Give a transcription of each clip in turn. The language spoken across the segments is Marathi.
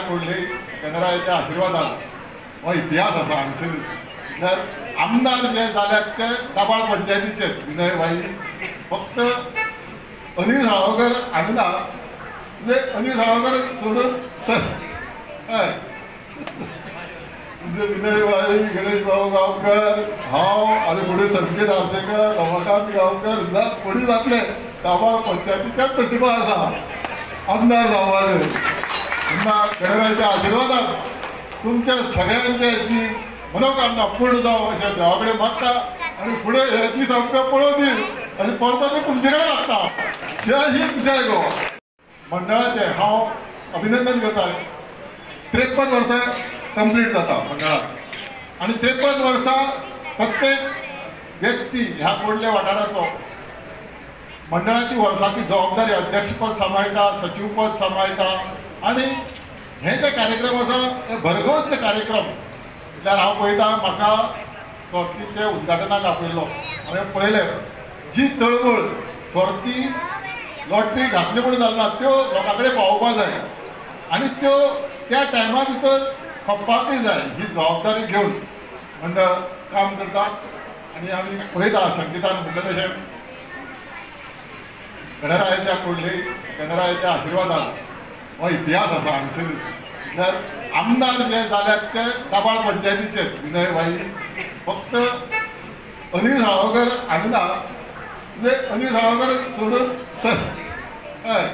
कोडले गणरायाच्या आशिर्वादान हो इतिहास आसा हांगसर. म्हटल्यार आमदार जे जाल्यात ते दाबाळ पंचायतीचेच विनय भाई. फक्त अनिल साळगांवकर हांगा ना, म्हणजे अनिल साळगांवकर सोडून हय म्हणजे विनय भाई, गणेश भाऊ गांवकर, हांव आनी फुडें संकेत आर्सेकर, रमाकांत गांवकर सुद्दां फुडें जातले दाबाळ पंचायतीच्याच नशिबा आसा आमदार जावपाचें. तेन्ना गणरायाच्या आशिर्वादान तुमच्या सगळ्यांचे जी मनोकामना पूर्ण जावं अशें देवा कडेन मागता आनी फुडें हे दीस आमकां पळोवन दी अशें परतो ते तुमचे कडेन मागता. जय हिंद जय गोवा. मंडळाचे हांव अभिनंदन करता. 53 वर्सां कंप्लीट जाता मंडळाक आनी 53 वर्सां प्रत्येक व्यक्ती ह्या कोडल्या वाठाराचो मंडळाची वर्साची जबाबदारी अध्यक्षपद सांबाळटा, सचिवपद सांबाळटा आनी हे जे कार्यक्रम आसा हे भरघोस कार्यक्रम. म्हटल्यार हांव पळयता म्हाका सर्तीचे उद्घाटनाक आपयल्लो. हांवें पळयलें जी तळमळ सर्ती लॉटरी घातली म्हणून जालना त्यो लोकां कडेन पावोवपा जाय आनी त्यो त्या टायमा भितर खपपाकूय जाय. ही जबाबदारी घेवन मंडळ काम करता आनी आमी पळयता संगीतान म्हणटा तशें गणरायाच्या कोडले गणरायाच्या आशिर्वादान हो इतिहास आसा हांगसर. म्हटल्यार आमदार जे जाल्यात ते दाबाळ पंचायतीचेच विनय भाई. फक्त अनिल साळगांवकर हांगा ना, म्हणजे अनिल साळगांवकर सोडून हय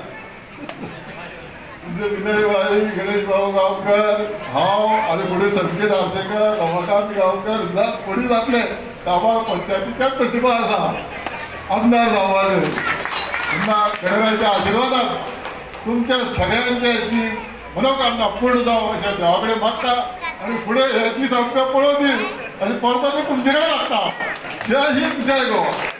म्हणजे विनय भाई, गणेश भाऊ गांवकर, हांव आनी फुडें संकेत आर्सेकर, रमाकांत गांवकर सुद्दां फुडें जातले दाबाळ पंचायतीच्याच नशिबा आसा आमदार जावपाचें. तेन्ना गणरायाच्या आशिर्वादान तुमच्या सगळ्यांचे जी मनोकामना पूर्ण जावं अशें देवा कडेन मागता आनी फुडें हे दीस आमकां पळोवन दी अशें परतो ते तुमचे कडेन मागता. जय हिंद जय गोवा.